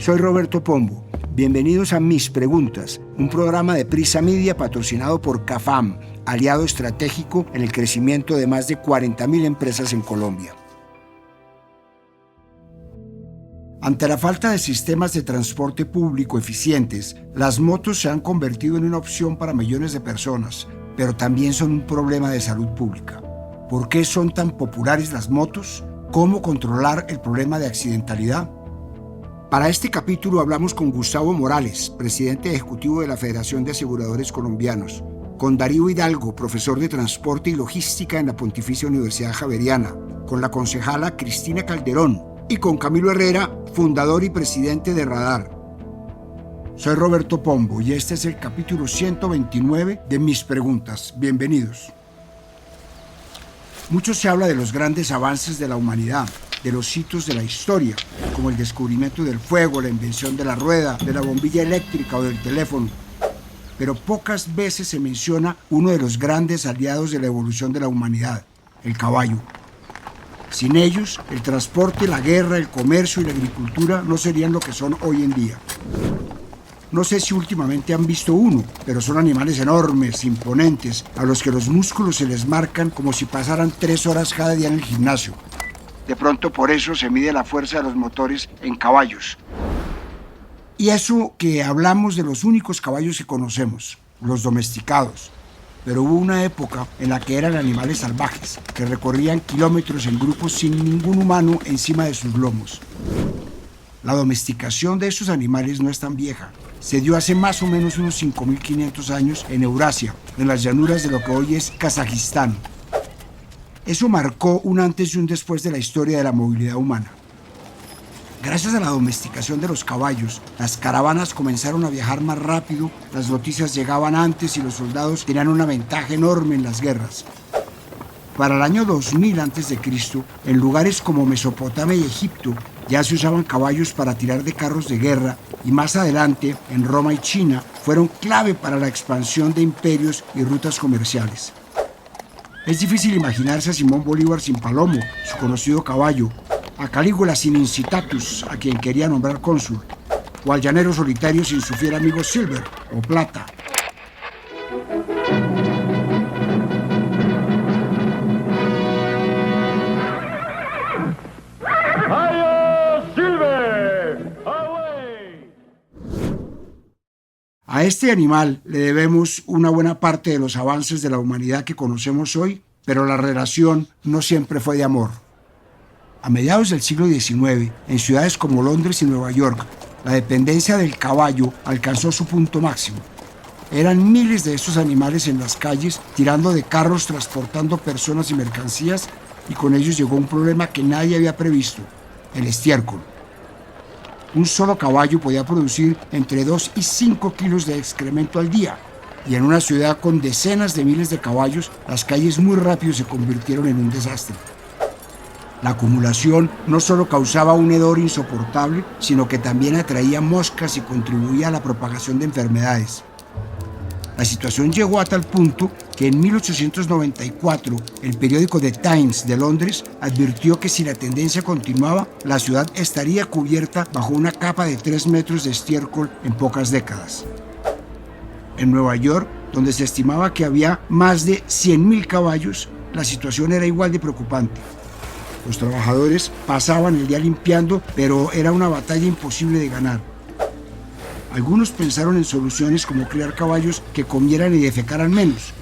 Soy Roberto Pombo. Bienvenidos a Mis Preguntas, un programa de Prisa Media patrocinado por CAFAM, aliado estratégico en el crecimiento de más de 40.000 empresas en Colombia. Ante la falta de sistemas de transporte público eficientes, las motos se han convertido en una opción para millones de personas, pero también son un problema de salud pública. ¿Por qué son tan populares las motos? ¿Cómo controlar el problema de accidentalidad? Para este capítulo hablamos con Gustavo Morales, presidente ejecutivo de la Federación de Aseguradores Colombianos, con Darío Hidalgo, profesor de Transporte y Logística en la Pontificia Universidad Javeriana, con la concejala Cristina Calderón y con Camilo Herrera, fundador y presidente de Radar. Soy Roberto Pombo y este es el capítulo 129 de Mis Preguntas. Bienvenidos. Mucho se habla de los grandes avances de la humanidad, de los hitos de la historia, como el descubrimiento del fuego, la invención de la rueda, de la bombilla eléctrica o del teléfono. Pero pocas veces se menciona uno de los grandes aliados de la evolución de la humanidad, el caballo. Sin ellos, el transporte, la guerra, el comercio y la agricultura no serían lo que son hoy en día. No sé si últimamente han visto uno, pero son animales enormes, imponentes, a los que los músculos se les marcan como si pasaran 3 horas cada día en el gimnasio. De pronto por eso se mide la fuerza de los motores en caballos. Y eso que hablamos de los únicos caballos que conocemos, los domesticados. Pero hubo una época en la que eran animales salvajes, que recorrían kilómetros en grupos sin ningún humano encima de sus lomos. La domesticación de esos animales no es tan vieja. Se dio hace más o menos unos 5.500 años en Eurasia, en las llanuras de lo que hoy es Kazajistán. Eso marcó un antes y un después de la historia de la movilidad humana. Gracias a la domesticación de los caballos, las caravanas comenzaron a viajar más rápido, las noticias llegaban antes y los soldados tenían una ventaja enorme en las guerras. Para el año 2000 a.C., en lugares como Mesopotamia y Egipto, ya se usaban caballos para tirar de carros de guerra y más adelante, en Roma y China, fueron clave para la expansión de imperios y rutas comerciales. Es difícil imaginarse a Simón Bolívar sin Palomo, su conocido caballo, a Calígula sin Incitatus, a quien quería nombrar cónsul, o al llanero solitario sin su fiel amigo Silver o Plata. A este animal le debemos una buena parte de los avances de la humanidad que conocemos hoy, pero la relación no siempre fue de amor. A mediados del siglo XIX, en ciudades como Londres y Nueva York, la dependencia del caballo alcanzó su punto máximo. Eran miles de estos animales en las calles, tirando de carros, transportando personas y mercancías, y con ellos llegó un problema que nadie había previsto: el estiércol. Un solo caballo podía producir entre 2 y 5 kilos de excremento al día, y en una ciudad con decenas de miles de caballos, las calles muy rápido se convirtieron en un desastre. La acumulación no solo causaba un hedor insoportable, sino que también atraía moscas y contribuía a la propagación de enfermedades. La situación llegó a tal punto que en 1894 el periódico The Times de Londres advirtió que si la tendencia continuaba, la ciudad estaría cubierta bajo una capa de 3 metros de estiércol en pocas décadas. En Nueva York, donde se estimaba que había más de 100.000 caballos, la situación era igual de preocupante. Los trabajadores pasaban el día limpiando, pero era una batalla imposible de ganar. Algunos pensaron en soluciones como criar caballos que comieran y defecaran menos.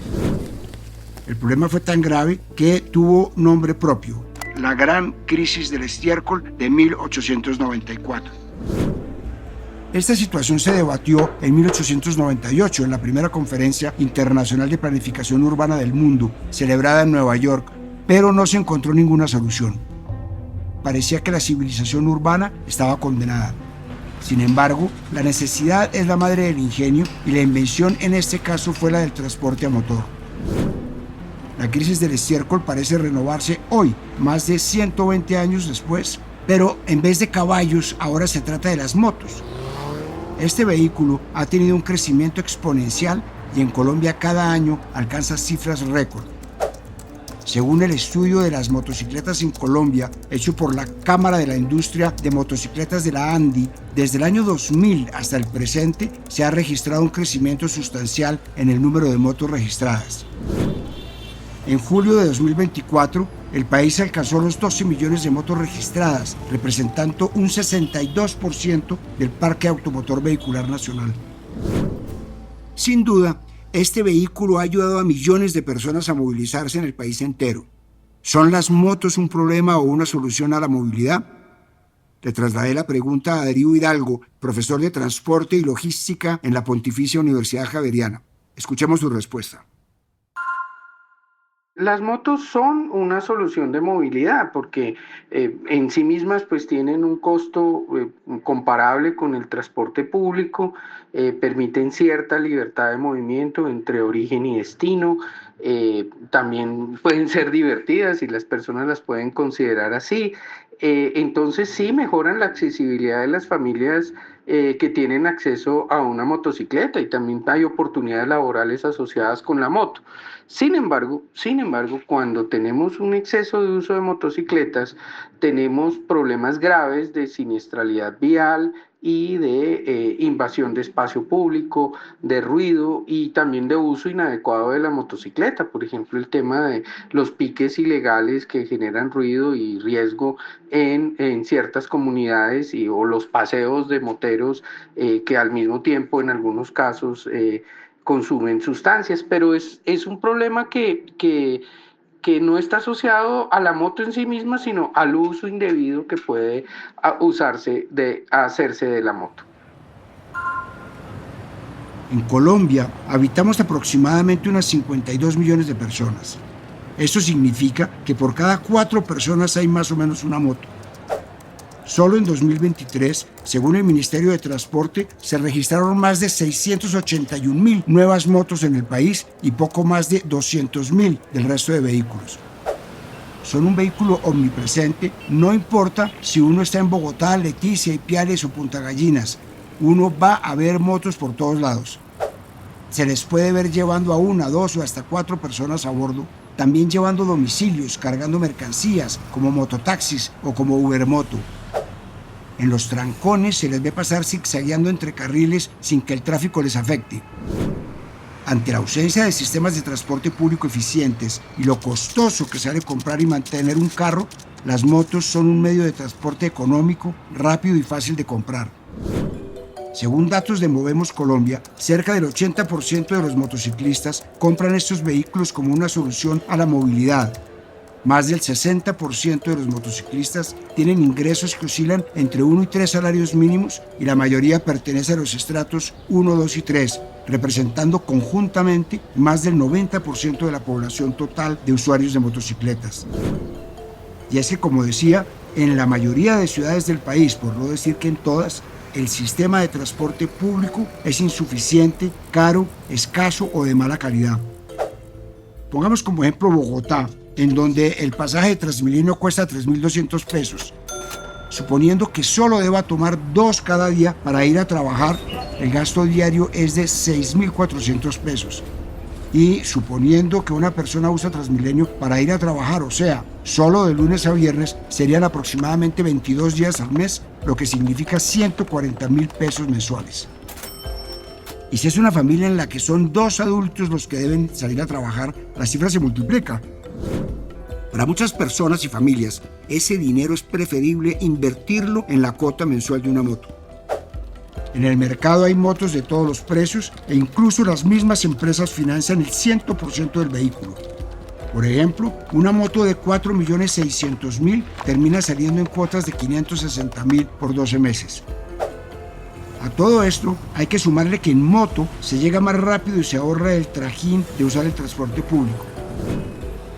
El problema fue tan grave que tuvo nombre propio: la Gran Crisis del Estiércol de 1894. Esta situación se debatió en 1898 en la primera Conferencia Internacional de Planificación Urbana del Mundo, celebrada en Nueva York, pero no se encontró ninguna solución. Parecía que la civilización urbana estaba condenada. Sin embargo, la necesidad es la madre del ingenio y la invención en este caso fue la del transporte a motor. La crisis del estiércol parece renovarse hoy, más de 120 años después, pero en vez de caballos ahora se trata de las motos. Este vehículo ha tenido un crecimiento exponencial y en Colombia cada año alcanza cifras récord. Según el estudio de las motocicletas en Colombia, hecho por la Cámara de la Industria de Motocicletas de la ANDI, desde el año 2000 hasta el presente se ha registrado un crecimiento sustancial en el número de motos registradas. En julio de 2024, el país alcanzó los 12 millones de motos registradas, representando un 62% del parque automotor vehicular nacional. Sin duda, este vehículo ha ayudado a millones de personas a movilizarse en el país entero. ¿Son las motos un problema o una solución a la movilidad? Le trasladé la pregunta a Darío Hidalgo, profesor de Transporte y Logística en la Pontificia Universidad Javeriana. Escuchemos su respuesta. Las motos son una solución de movilidad porque en sí mismas pues tienen un costo comparable con el transporte público, permiten cierta libertad de movimiento entre origen y destino, también pueden ser divertidas y las personas las pueden considerar así. Entonces sí mejoran la accesibilidad de las familias que tienen acceso a una motocicleta y también hay oportunidades laborales asociadas con la moto. Sin embargo, cuando tenemos un exceso de uso de motocicletas, tenemos problemas graves de siniestralidad vial y de invasión de espacio público, de ruido y también de uso inadecuado de la motocicleta. Por ejemplo, el tema de los piques ilegales que generan ruido y riesgo en ciertas comunidades o los paseos de moteros que al mismo tiempo en algunos casos consumen sustancias, pero es un problema que no está asociado a la moto en sí misma, sino al uso indebido que puede hacerse de la moto. En Colombia habitamos aproximadamente unas 52 millones de personas. Esto significa que por cada 4 personas hay más o menos una moto. Solo en 2023, según el Ministerio de Transporte, se registraron más de 681.000 nuevas motos en el país y poco más de 200.000 del resto de vehículos. Son un vehículo omnipresente, no importa si uno está en Bogotá, Leticia, Ipiales o Punta Gallinas, uno va a ver motos por todos lados. Se les puede ver llevando a 1, 2 o hasta 4 personas a bordo, también llevando domicilios, cargando mercancías, como mototaxis o como Ubermoto. En los trancones se les ve pasar zigzagueando entre carriles sin que el tráfico les afecte. Ante la ausencia de sistemas de transporte público eficientes y lo costoso que sale comprar y mantener un carro, las motos son un medio de transporte económico, rápido y fácil de comprar. Según datos de Movemos Colombia, cerca del 80% de los motociclistas compran estos vehículos como una solución a la movilidad. Más del 60% de los motociclistas tienen ingresos que oscilan entre 1 y 3 salarios mínimos y la mayoría pertenece a los estratos 1, 2 y 3, representando conjuntamente más del 90% de la población total de usuarios de motocicletas. Y es que, como decía, en la mayoría de ciudades del país, por no decir que en todas, el sistema de transporte público es insuficiente, caro, escaso o de mala calidad. Pongamos como ejemplo Bogotá, en donde el pasaje de Transmilenio cuesta 3.200 pesos. Suponiendo que solo deba tomar 2 cada día para ir a trabajar, el gasto diario es de 6.400 pesos. Y suponiendo que una persona usa Transmilenio para ir a trabajar, o sea, solo de lunes a viernes, serían aproximadamente 22 días al mes, lo que significa 140.000 pesos mensuales. Y si es una familia en la que son 2 adultos los que deben salir a trabajar, la cifra se multiplica. Para muchas personas y familias, ese dinero es preferible invertirlo en la cuota mensual de una moto. En el mercado hay motos de todos los precios e incluso las mismas empresas financian el 100% del vehículo. Por ejemplo, una moto de 4.600.000 termina saliendo en cuotas de 560.000 por 12 meses. A todo esto hay que sumarle que en moto se llega más rápido y se ahorra el trajín de usar el transporte público.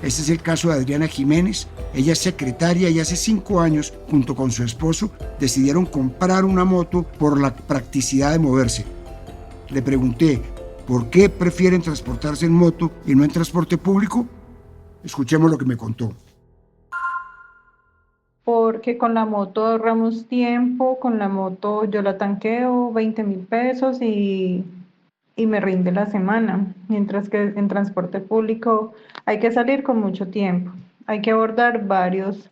Este es el caso de Adriana Jiménez. Ella es secretaria y hace 5 años, junto con su esposo, decidieron comprar una moto por la practicidad de moverse. Le pregunté, ¿por qué prefieren transportarse en moto y no en transporte público? Escuchemos lo que me contó. Porque con la moto ahorramos tiempo, con la moto yo la tanqueo 20.000 pesos y y me rinde la semana, mientras que en transporte público hay que salir con mucho tiempo. Hay que abordar varios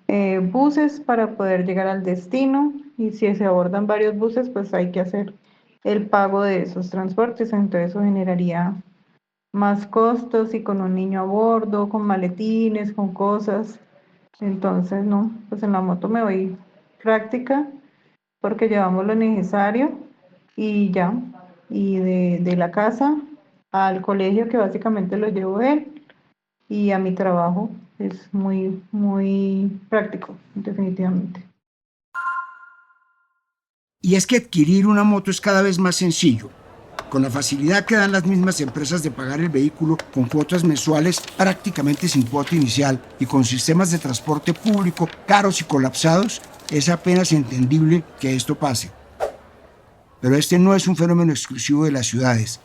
buses para poder llegar al destino y si se abordan varios buses, pues hay que hacer el pago de esos transportes, entonces eso generaría más costos y con un niño a bordo, con maletines, con cosas. Entonces, no, pues en la moto me voy práctica porque llevamos lo necesario y ya. Y de la casa al colegio, que básicamente lo llevo él, y a mi trabajo es muy, muy práctico, definitivamente. Y es que adquirir una moto es cada vez más sencillo. Con la facilidad que dan las mismas empresas de pagar el vehículo con cuotas mensuales prácticamente sin cuota inicial y con sistemas de transporte público caros y colapsados, es apenas entendible que esto pase. Pero este no es un fenómeno exclusivo de las ciudades.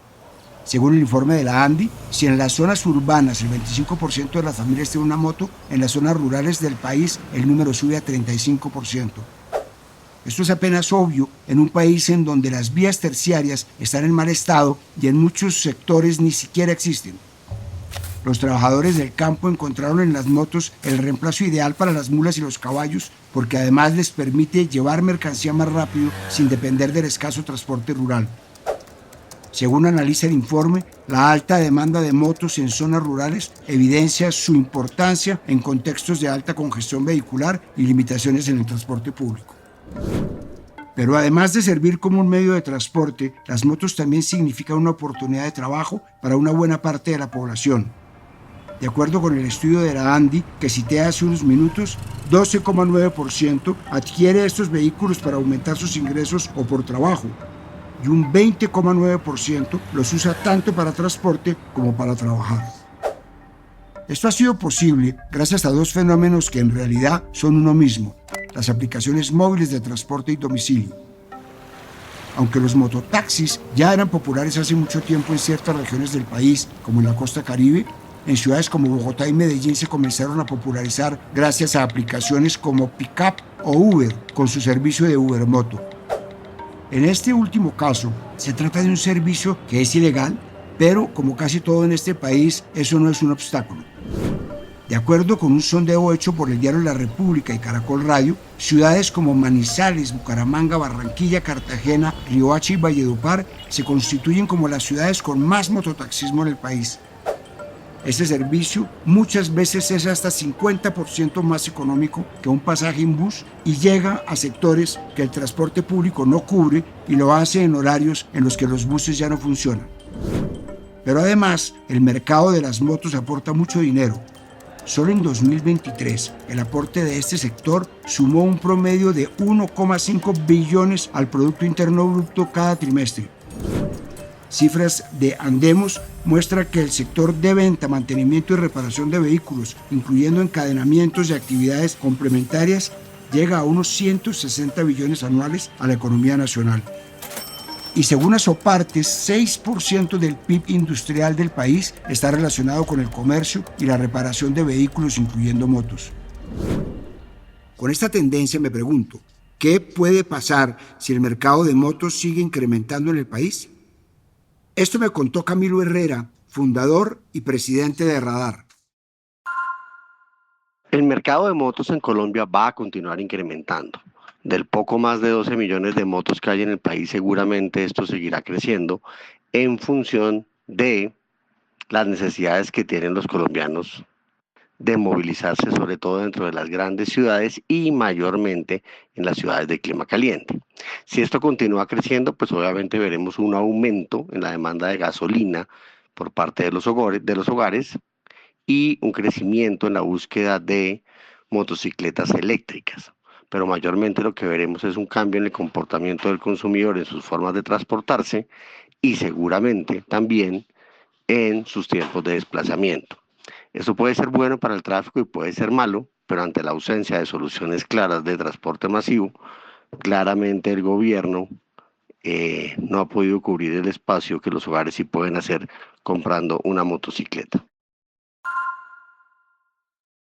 Según el informe de la ANDI, si en las zonas urbanas el 25% de las familias tienen una moto, en las zonas rurales del país el número sube a 35%. Esto es apenas obvio en un país en donde las vías terciarias están en mal estado y en muchos sectores ni siquiera existen. Los trabajadores del campo encontraron en las motos el reemplazo ideal para las mulas y los caballos porque además les permite llevar mercancía más rápido sin depender del escaso transporte rural. Según analiza el informe, la alta demanda de motos en zonas rurales evidencia su importancia en contextos de alta congestión vehicular y limitaciones en el transporte público. Pero además de servir como un medio de transporte, las motos también significan una oportunidad de trabajo para una buena parte de la población. De acuerdo con el estudio de la ANDI que cité hace unos minutos, 12,9% adquiere estos vehículos para aumentar sus ingresos o por trabajo, y un 20,9% los usa tanto para transporte como para trabajar. Esto ha sido posible gracias a dos fenómenos que en realidad son uno mismo: las aplicaciones móviles de transporte y domicilio. Aunque los mototaxis ya eran populares hace mucho tiempo en ciertas regiones del país, como en la costa Caribe, en ciudades como Bogotá y Medellín se comenzaron a popularizar gracias a aplicaciones como Pickup o Uber, con su servicio de Uber Moto. En este último caso, se trata de un servicio que es ilegal, pero como casi todo en este país, eso no es un obstáculo. De acuerdo con un sondeo hecho por el diario La República y Caracol Radio, ciudades como Manizales, Bucaramanga, Barranquilla, Cartagena, Riohacha y Valledupar se constituyen como las ciudades con más mototaxismo en el país. Este servicio muchas veces es hasta 50% más económico que un pasaje en bus y llega a sectores que el transporte público no cubre y lo hace en horarios en los que los buses ya no funcionan. Pero además, el mercado de las motos aporta mucho dinero. Solo en 2023, el aporte de este sector sumó un promedio de 1,5 billones al Producto Interno Bruto cada trimestre. Cifras de Andemos muestran que el sector de venta, mantenimiento y reparación de vehículos, incluyendo encadenamientos y actividades complementarias, llega a unos 160 billones anuales a la economía nacional. Y según Asopartes, 6% del PIB industrial del país está relacionado con el comercio y la reparación de vehículos, incluyendo motos. Con esta tendencia me pregunto, ¿qué puede pasar si el mercado de motos sigue incrementando en el país? Esto me contó Camilo Herrera, fundador y presidente de Radar. El mercado de motos en Colombia va a continuar incrementando. Del poco más de 12 millones de motos que hay en el país, seguramente esto seguirá creciendo en función de las necesidades que tienen los colombianos de movilizarse, sobre todo dentro de las grandes ciudades y mayormente en las ciudades de clima caliente. Si esto continúa creciendo, pues obviamente veremos un aumento en la demanda de gasolina por parte de los hogares y un crecimiento en la búsqueda de motocicletas eléctricas. Pero mayormente lo que veremos es un cambio en el comportamiento del consumidor en sus formas de transportarse y seguramente también en sus tiempos de desplazamiento. Eso puede ser bueno para el tráfico y puede ser malo, pero ante la ausencia de soluciones claras de transporte masivo, claramente el gobierno no ha podido cubrir el espacio que los hogares sí pueden hacer comprando una motocicleta.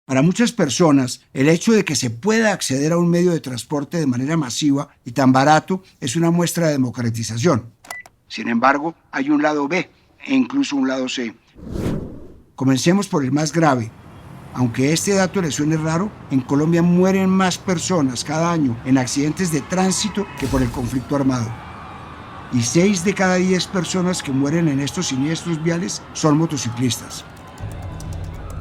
Para muchas personas, el hecho de que se pueda acceder a un medio de transporte de manera masiva y tan barato es una muestra de democratización. Sin embargo, hay un lado B e incluso un lado C. Comencemos por el más grave. Aunque este dato le suene raro, en Colombia mueren más personas cada año en accidentes de tránsito que por el conflicto armado. Y 6 de cada 10 personas que mueren en estos siniestros viales son motociclistas.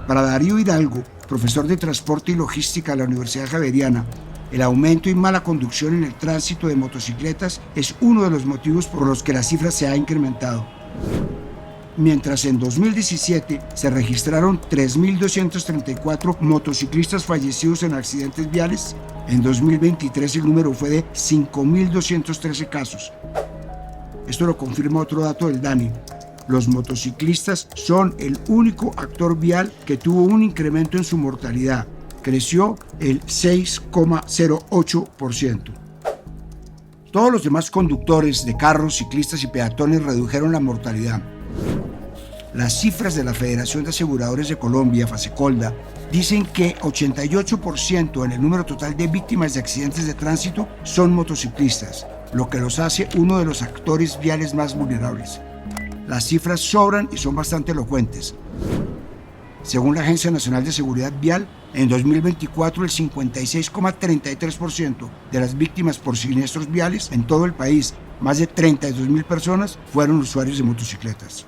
Para Darío Hidalgo, profesor de Transporte y Logística de la Universidad Javeriana, el aumento y mala conducción en el tránsito de motocicletas es uno de los motivos por los que la cifra se ha incrementado. Mientras en 2017 se registraron 3.234 motociclistas fallecidos en accidentes viales, en 2023 el número fue de 5.213 casos. Esto lo confirma otro dato del DANI. Los motociclistas son el único actor vial que tuvo un incremento en su mortalidad. Creció el 6,08%. Todos los demás conductores de carros, ciclistas y peatones redujeron la mortalidad. Las cifras de la Federación de Aseguradores de Colombia, Fasecolda, dicen que 88% en el número total de víctimas de accidentes de tránsito son motociclistas, lo que los hace uno de los actores viales más vulnerables. Las cifras sobran y son bastante elocuentes. Según la Agencia Nacional de Seguridad Vial, en 2024 el 56,33% de las víctimas por siniestros viales en todo el país, más de 32.000 personas, fueron usuarios de motocicletas.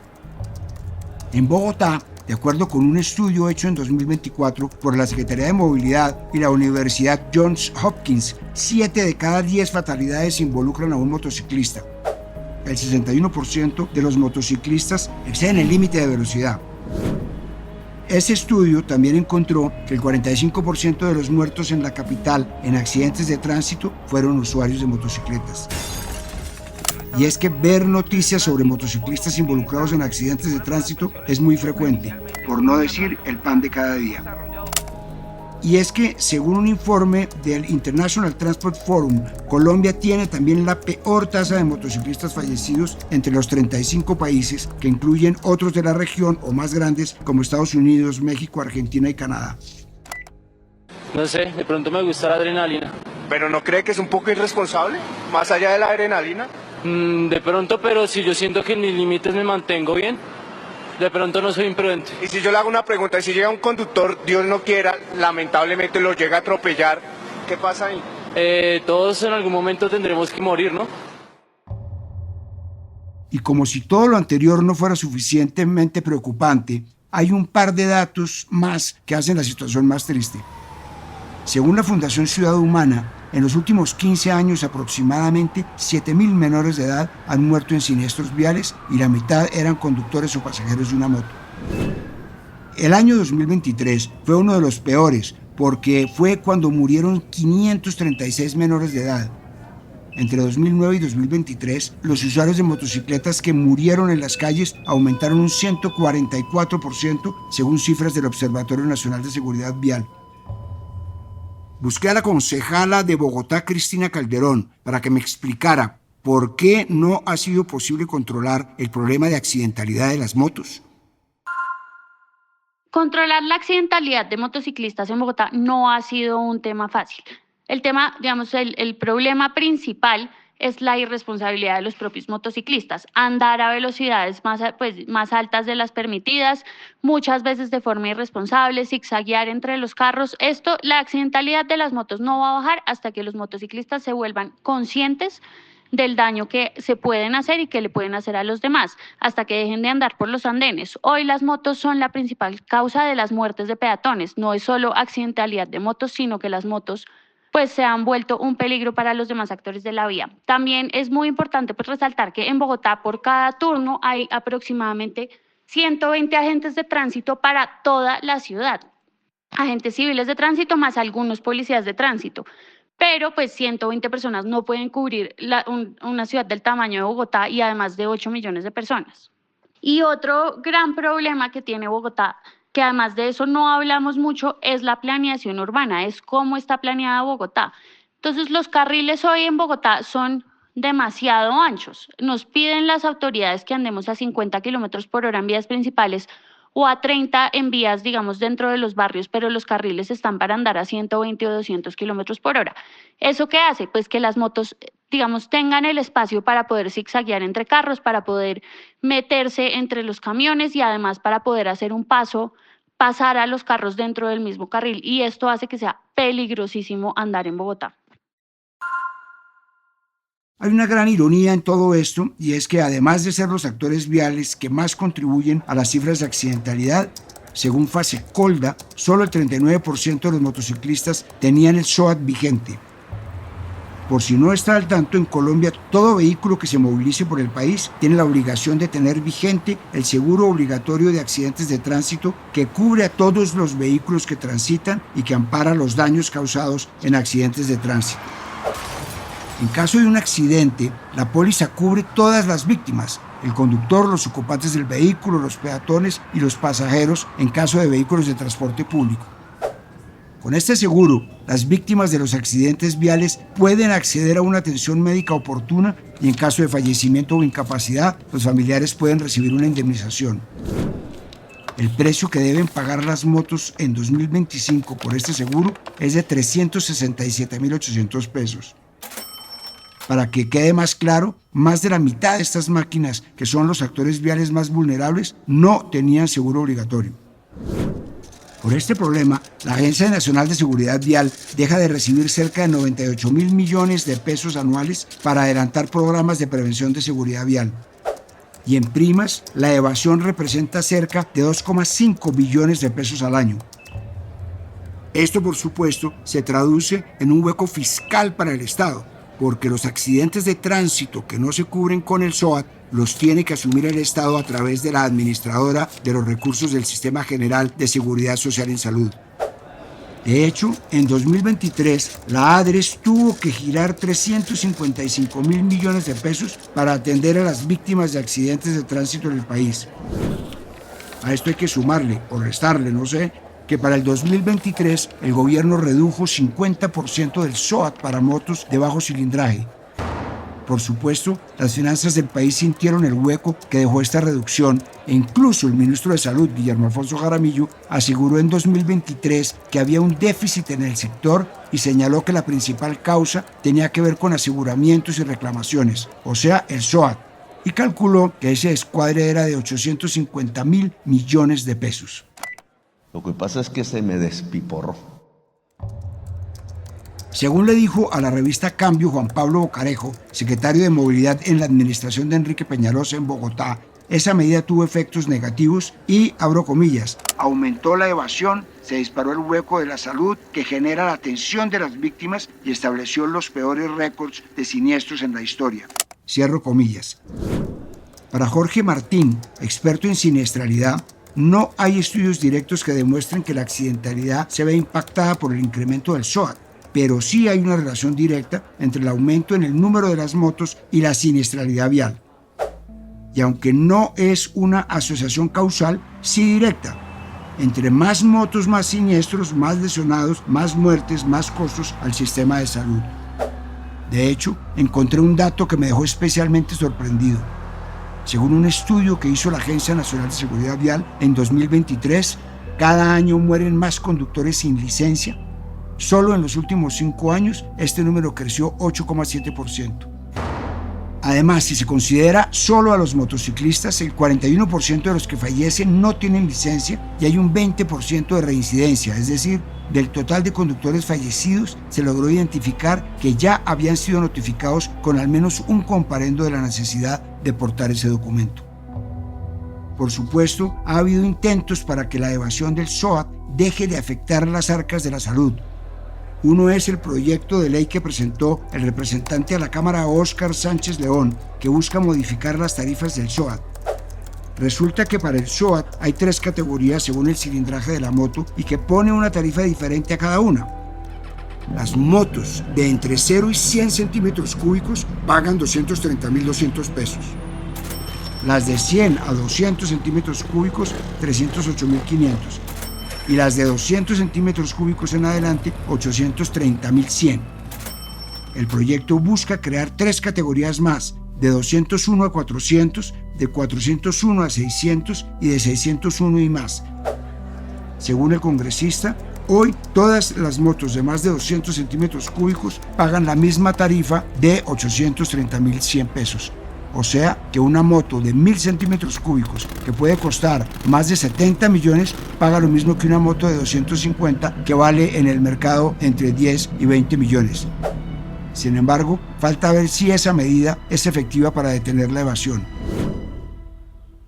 En Bogotá, de acuerdo con un estudio hecho en 2024 por la Secretaría de Movilidad y la Universidad Johns Hopkins, 7 de cada 10 fatalidades involucran a un motociclista. El 61% de los motociclistas exceden el límite de velocidad. Ese estudio también encontró que el 45% de los muertos en la capital en accidentes de tránsito fueron usuarios de motocicletas. Y es que ver noticias sobre motociclistas involucrados en accidentes de tránsito es muy frecuente, por no decir el pan de cada día. Y es que, según un informe del International Transport Forum, Colombia tiene también la peor tasa de motociclistas fallecidos entre los 35 países, que incluyen otros de la región o más grandes como Estados Unidos, México, Argentina y Canadá. No sé, de pronto me gusta la adrenalina. ¿Pero no cree que es un poco irresponsable, más allá de la adrenalina? De pronto, pero si yo siento que en mis límites me mantengo bien, de pronto no soy imprudente. Y si yo le hago una pregunta, y si llega un conductor, Dios no quiera, lamentablemente lo llega a atropellar, ¿qué pasa ahí? Todos en algún momento tendremos que morir, ¿no? Y como si todo lo anterior no fuera suficientemente preocupante, hay un par de datos más que hacen la situación más triste. Según la Fundación Ciudad Humana, en los últimos 15 años aproximadamente 7.000 menores de edad han muerto en siniestros viales y la mitad eran conductores o pasajeros de una moto. El año 2023 fue uno de los peores porque fue cuando murieron 536 menores de edad. Entre 2009 y 2023, los usuarios de motocicletas que murieron en las calles aumentaron un 144% según cifras del Observatorio Nacional de Seguridad Vial. Busqué a la concejala de Bogotá, Cristina Calderón, para que me explicara por qué no ha sido posible controlar el problema de accidentalidad de las motos. Controlar la accidentalidad de motociclistas en Bogotá no ha sido un tema fácil. El tema, digamos, el problema principal es la irresponsabilidad de los propios motociclistas. Andar a velocidades más altas de las permitidas, muchas veces de forma irresponsable, zigzaguear entre los carros. La accidentalidad de las motos no va a bajar hasta que los motociclistas se vuelvan conscientes del daño que se pueden hacer y que le pueden hacer a los demás, hasta que dejen de andar por los andenes. Hoy las motos son la principal causa de las muertes de peatones. No es solo accidentalidad de motos, sino que las motos se han vuelto un peligro para los demás actores de la vía. También es muy importante resaltar que en Bogotá por cada turno hay aproximadamente 120 agentes de tránsito para toda la ciudad. Agentes civiles de tránsito más algunos policías de tránsito. Pero 120 personas no pueden cubrir una ciudad del tamaño de Bogotá y además de 8 millones de personas. Y otro gran problema que tiene Bogotá, que además de eso no hablamos mucho, es la planeación urbana, es cómo está planeada Bogotá. Entonces los carriles hoy en Bogotá son demasiado anchos. Nos piden las autoridades que andemos a 50 kilómetros por hora en vías principales o a 30 en vías, digamos, dentro de los barrios, pero los carriles están para andar a 120 o 200 kilómetros por hora. ¿Eso qué hace? Pues que las motos digamos, tengan el espacio para poder zigzaguear entre carros, para poder meterse entre los camiones y además para poder hacer un pasar a los carros dentro del mismo carril. Y esto hace que sea peligrosísimo andar en Bogotá. Hay una gran ironía en todo esto, y es que además de ser los actores viales que más contribuyen a las cifras de accidentalidad, según Fasecolda, solo el 39% de los motociclistas tenían el SOAT vigente. Por si no está al tanto, en Colombia todo vehículo que se movilice por el país tiene la obligación de tener vigente el seguro obligatorio de accidentes de tránsito que cubre a todos los vehículos que transitan y que ampara los daños causados en accidentes de tránsito. En caso de un accidente, la póliza cubre todas las víctimas: el conductor, los ocupantes del vehículo, los peatones y los pasajeros en caso de vehículos de transporte público. Con este seguro, las víctimas de los accidentes viales pueden acceder a una atención médica oportuna y en caso de fallecimiento o incapacidad, los familiares pueden recibir una indemnización. El precio que deben pagar las motos en 2025 por este seguro es de 367.800 pesos. Para que quede más claro, más de la mitad de estas máquinas, que son los actores viales más vulnerables, no tenían seguro obligatorio. Por este problema, la Agencia Nacional de Seguridad Vial deja de recibir cerca de 98.000 millones de pesos anuales para adelantar programas de prevención de seguridad vial. Y en primas, la evasión representa cerca de 2,5 billones de pesos al año. Esto, por supuesto, se traduce en un hueco fiscal para el Estado, porque los accidentes de tránsito que no se cubren con el SOAT los tiene que asumir el Estado a través de la administradora de los recursos del Sistema General de Seguridad Social en Salud. De hecho, en 2023, la ADRES tuvo que girar 355.000 millones de pesos para atender a las víctimas de accidentes de tránsito en el país. A esto hay que sumarle, o restarle, no sé, que para el 2023 el gobierno redujo 50% del SOAT para motos de bajo cilindraje. Por supuesto, las finanzas del país sintieron el hueco que dejó esta reducción e incluso el ministro de Salud, Guillermo Alfonso Jaramillo, aseguró en 2023 que había un déficit en el sector y señaló que la principal causa tenía que ver con aseguramientos y reclamaciones, o sea, el SOAT, y calculó que ese descuadre era de 850.000 millones de pesos. Lo que pasa es que se me despiporró. Según le dijo a la revista Cambio Juan Pablo Bocarejo, secretario de Movilidad en la administración de Enrique Peñalosa en Bogotá, esa medida tuvo efectos negativos y, abro comillas, aumentó la evasión, se disparó el hueco de la salud que genera la atención de las víctimas y estableció los peores récords de siniestros en la historia. Cierro comillas. Para Jorge Martín, experto en siniestralidad, no hay estudios directos que demuestren que la accidentalidad se ve impactada por el incremento del SOAT, pero sí hay una relación directa entre el aumento en el número de las motos y la siniestralidad vial. Y aunque no es una asociación causal, sí directa. Entre más motos, más siniestros, más lesionados, más muertes, más costos al sistema de salud. De hecho, encontré un dato que me dejó especialmente sorprendido. Según un estudio que hizo la Agencia Nacional de Seguridad Vial, en 2023, cada año mueren más conductores sin licencia. Solo en los últimos 5 años, este número creció 8,7%. Además, si se considera solo a los motociclistas, el 41% de los que fallecen no tienen licencia y hay un 20% de reincidencia, es decir, del total de conductores fallecidos se logró identificar que ya habían sido notificados con al menos un comparendo de la necesidad de portar ese documento. Por supuesto, ha habido intentos para que la evasión del SOAT deje de afectar las arcas de la salud. Uno es el proyecto de ley que presentó el representante a la Cámara Óscar Sánchez León, que busca modificar las tarifas del SOAT. Resulta que para el SOAT hay 3 categorías según el cilindraje de la moto y que pone una tarifa diferente a cada una. Las motos de entre 0 y 100 centímetros cúbicos pagan 230.200 pesos. Las de 100 a 200 centímetros cúbicos, 308.500. Y las de 200 centímetros cúbicos en adelante, 830.100. El proyecto busca crear 3 categorías más, de 201 a 400, de 401 a 600 y de 601 y más. Según el congresista, Hoy todas las motos de más de 200 centímetros cúbicos pagan la misma tarifa de 830.100 pesos. O sea que una moto de 1.000 centímetros cúbicos, que puede costar más de 70 millones, paga lo mismo que una moto de 250 que vale en el mercado entre 10 y 20 millones. Sin embargo, falta ver si esa medida es efectiva para detener la evasión.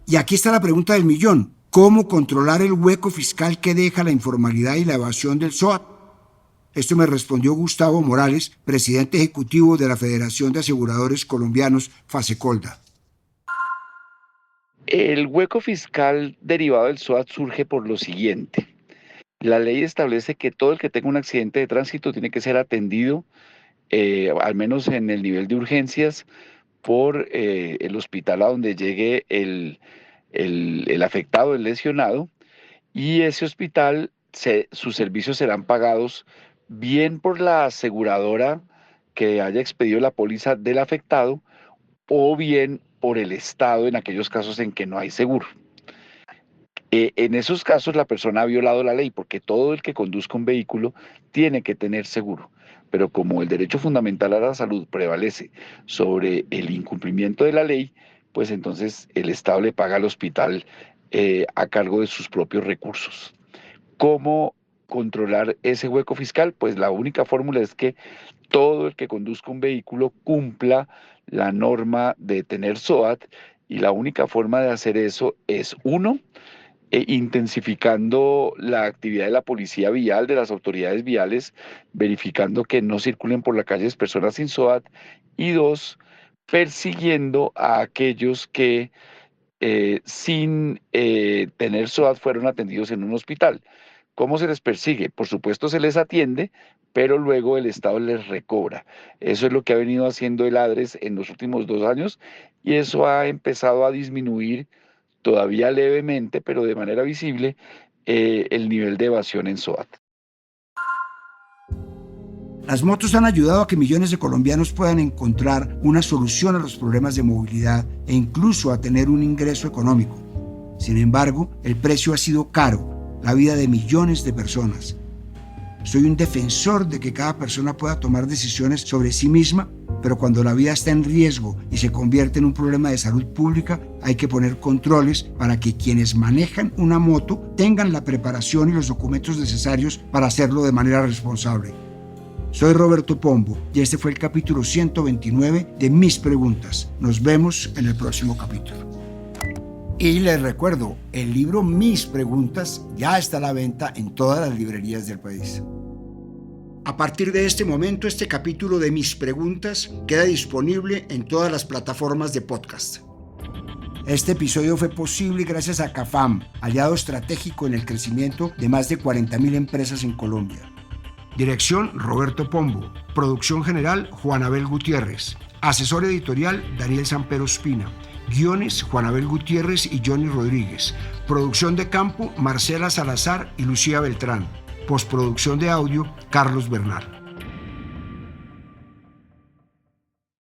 Y aquí está la pregunta del millón. ¿Cómo controlar el hueco fiscal que deja la informalidad y la evasión del SOAT? Esto me respondió Gustavo Morales, presidente ejecutivo de la Federación de Aseguradores Colombianos, Fasecolda. El hueco fiscal derivado del SOAT surge por lo siguiente. La ley establece que todo el que tenga un accidente de tránsito tiene que ser atendido, al menos en el nivel de urgencias, por el hospital a donde llegue el afectado, el lesionado, y ese hospital, sus servicios serán pagados bien por la aseguradora que haya expedido la póliza del afectado o bien por el Estado en aquellos casos en que no hay seguro. En esos casos la persona ha violado la ley porque todo el que conduzca un vehículo tiene que tener seguro. Pero como el derecho fundamental a la salud prevalece sobre el incumplimiento de la ley, pues entonces el Estado le paga al hospital a cargo de sus propios recursos. ¿Cómo controlar ese hueco fiscal? Pues la única fórmula es que todo el que conduzca un vehículo cumpla la norma de tener SOAT, y la única forma de hacer eso es, uno, intensificando la actividad de la policía vial, de las autoridades viales, verificando que no circulen por la calle personas sin SOAT, y dos, persiguiendo a aquellos que sin tener SOAT fueron atendidos en un hospital. ¿Cómo se les persigue? Por supuesto se les atiende, pero luego el Estado les recobra. Eso es lo que ha venido haciendo el ADRES en los últimos 2 años, y eso ha empezado a disminuir todavía levemente, pero de manera visible, el nivel de evasión en SOAT. Las motos han ayudado a que millones de colombianos puedan encontrar una solución a los problemas de movilidad e incluso a tener un ingreso económico. Sin embargo, el precio ha sido caro, la vida de millones de personas. Soy un defensor de que cada persona pueda tomar decisiones sobre sí misma, pero cuando la vida está en riesgo y se convierte en un problema de salud pública, hay que poner controles para que quienes manejan una moto tengan la preparación y los documentos necesarios para hacerlo de manera responsable. Soy Roberto Pombo y este fue el capítulo 129 de Mis Preguntas. Nos vemos en el próximo capítulo. Y les recuerdo, el libro Mis Preguntas ya está a la venta en todas las librerías del país. A partir de este momento, este capítulo de Mis Preguntas queda disponible en todas las plataformas de podcast. Este episodio fue posible gracias a CAFAM, aliado estratégico en el crecimiento de más de 40.000 empresas en Colombia. Dirección: Roberto Pombo. Producción general: Juan Abel Gutiérrez. Asesor editorial: Daniel Sampero Espina. Guiones: Juan Abel Gutiérrez y Johnny Rodríguez. Producción de campo: Marcela Salazar y Lucía Beltrán. Postproducción de audio: Carlos Bernal.